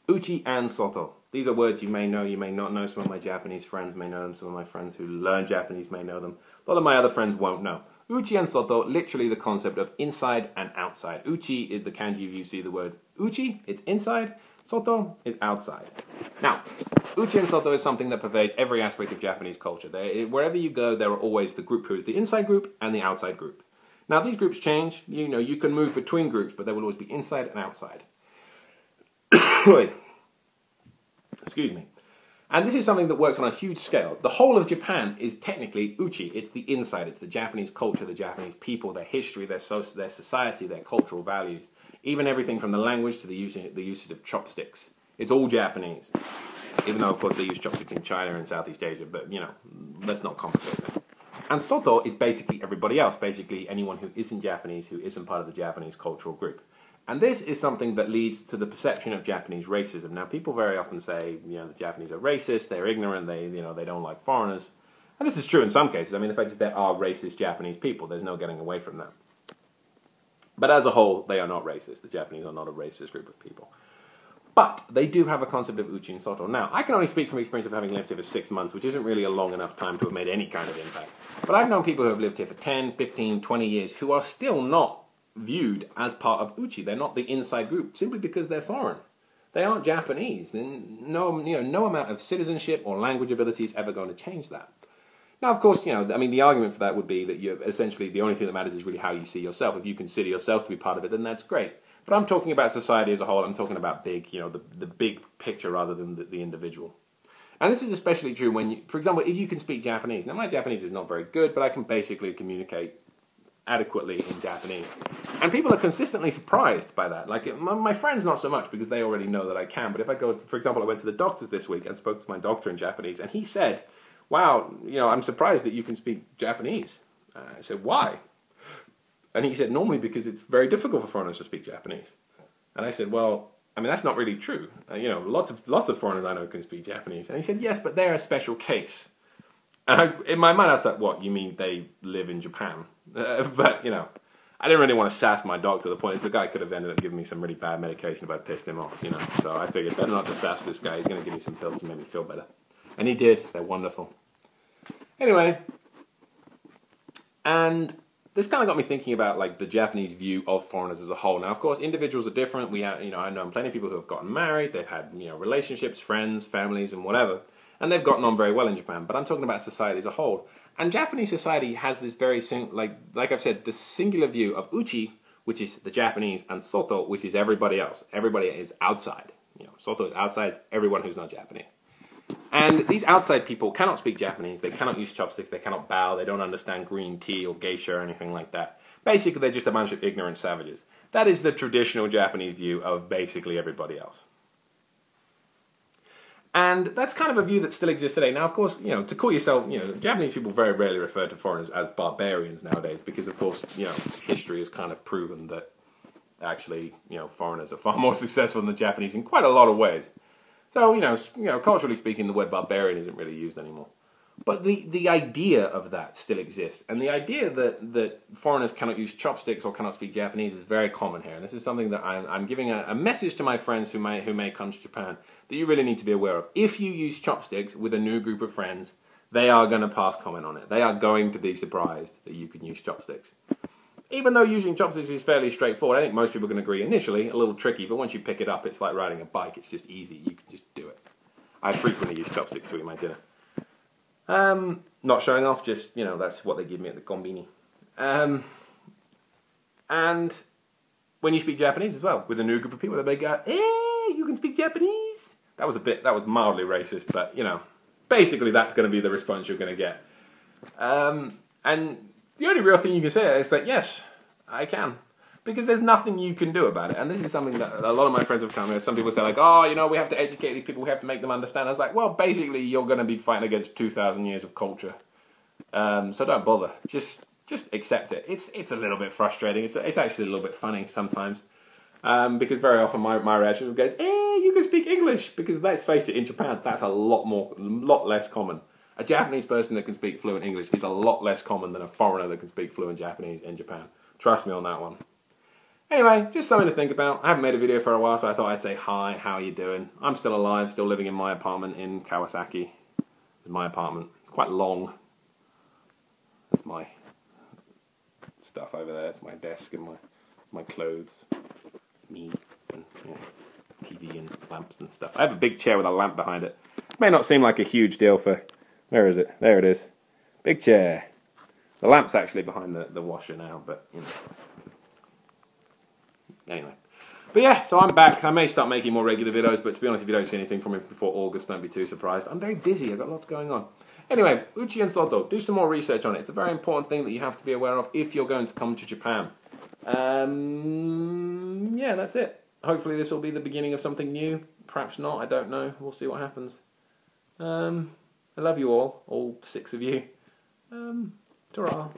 Uchi and Soto. These are words you may know, you may not know. Some of my Japanese friends may know them. Some of my friends who learn Japanese may know them. A lot of my other friends won't know. Uchi and Soto, literally the concept of inside and outside. Uchi is the kanji, if you see the word Uchi, it's inside. Soto is outside. Now, Uchi and Soto is something that pervades every aspect of Japanese culture. Wherever you go, there are always the group who is the inside group and the outside group. Now, these groups change. You can move between groups, but there will always be inside and outside. Excuse me. And this is something that works on a huge scale. The whole of Japan is technically Uchi. It's the inside. It's the Japanese culture, the Japanese people, their history, their society, their cultural values. Even everything from the language to the usage of chopsticks. It's all Japanese. Even though, of course, they use chopsticks in China and Southeast Asia. But, let's not complicate that. And Soto is basically everybody else. Basically anyone who isn't Japanese, who isn't part of the Japanese cultural group. And this is something that leads to the perception of Japanese racism. Now, people very often say, the Japanese are racist, they're ignorant, they don't like foreigners. And this is true in some cases. I mean, the fact is there are racist Japanese people. There's no getting away from that. But as a whole, they are not racist. The Japanese are not a racist group of people. But they do have a concept of Uchi and Soto. Now, I can only speak from experience of having lived here for 6 months, which isn't really a long enough time to have made any kind of impact. But I've known people who have lived here for 10, 15, 20 years who are still not viewed as part of Uchi. They're not the inside group simply because they're foreign. They aren't Japanese. No amount of citizenship or language ability is ever going to change that. Now, of course, the argument for that would be that you're essentially the only thing that matters is really how you see yourself. If you consider yourself to be part of it, then that's great. But I'm talking about society as a whole. I'm talking about big, the big picture rather than the individual. And this is especially true when, for example, if you can speak Japanese. Now, my Japanese is not very good, but I can basically communicate adequately in Japanese. And people are consistently surprised by that. Like, my friends not so much because they already know that I can. But if I go to, for example, I went to the doctor's this week and spoke to my doctor in Japanese, and he said, wow, I'm surprised that you can speak Japanese. I said, why? And he said, normally because it's very difficult for foreigners to speak Japanese. And I said, well, that's not really true. Lots of foreigners I know can speak Japanese. And he said, yes, but they're a special case. And in my mind, I was like, what, you mean they live in Japan? But, I didn't really want to sass my doctor. The point is the guy could have ended up giving me some really bad medication if I pissed him off, So I figured, better not to sass this guy. He's going to give me some pills to make me feel better. And he did. They're wonderful. Anyway, and this kind of got me thinking about, the Japanese view of foreigners as a whole. Now, of course, individuals are different. We have, I know plenty of people who have gotten married. They've had, relationships, friends, families, and whatever. And they've gotten on very well in Japan. But I'm talking about society as a whole. And Japanese society has this very, like I've said, the singular view of Uchi, which is the Japanese, and Soto, which is everybody else. Everybody is outside. Soto is outside. It's everyone who's not Japanese. And these outside people cannot speak Japanese. They cannot use chopsticks. They cannot bow. They don't understand green tea or geisha or anything like that. Basically, they're just a bunch of ignorant savages. That is the traditional Japanese view of basically everybody else. And that's kind of a view that still exists today. Now, of course, to call yourself, Japanese people very rarely refer to foreigners as barbarians nowadays because, of course, history has kind of proven that actually, foreigners are far more successful than the Japanese in quite a lot of ways. So, culturally speaking, the word barbarian isn't really used anymore. But the idea of that still exists. And the idea that foreigners cannot use chopsticks or cannot speak Japanese is very common here. And this is something that I'm giving a message to my friends who may come to Japan that you really need to be aware of. If you use chopsticks with a new group of friends, they are going to pass comment on it. They are going to be surprised that you can use chopsticks. Even though using chopsticks is fairly straightforward, I think most people can agree initially, a little tricky, but once you pick it up, it's like riding a bike. It's just easy. You can just do it. I frequently use chopsticks to eat my dinner. Not showing off, just, that's what they give me at the konbini. And when you speak Japanese as well, with a new group of people, they may go, hey, you can speak Japanese? That was mildly racist, but, basically that's going to be the response you're going to get. And the only real thing you can say is that, yes, I can. Because there's nothing you can do about it. And this is something that a lot of my friends have told me. Some people say, we have to educate these people, we have to make them understand. I was like, well, basically, you're going to be fighting against 2,000 years of culture. So don't bother. Just accept it. It's a little bit frustrating. It's actually a little bit funny sometimes. Because very often my reaction goes, hey, you can speak English. Because let's face it, in Japan, that's a lot less common. A Japanese person that can speak fluent English is a lot less common than a foreigner that can speak fluent Japanese in Japan. Trust me on that one. Anyway, just something to think about. I haven't made a video for a while, so I thought I'd say hi, how are you doing? I'm still alive, still living in my apartment in Kawasaki. It's my apartment. It's quite long. That's my stuff over there. It's my desk and my clothes. Me and TV and lamps and stuff. I have a big chair with a lamp behind it. May not seem like a huge deal for... Where is it? There it is. Big chair. The lamp's actually behind the washer now, but, you know. Anyway. But yeah, so I'm back. I may start making more regular videos, but to be honest, if you don't see anything from me before August, don't be too surprised. I'm very busy. I've got lots going on. Anyway, Uchi and Soto. Do some more research on it. It's a very important thing that you have to be aware of if you're going to come to Japan. Yeah, that's it. Hopefully this will be the beginning of something new. Perhaps not. I don't know. We'll see what happens. I love you all 6 of you. Ta-ra.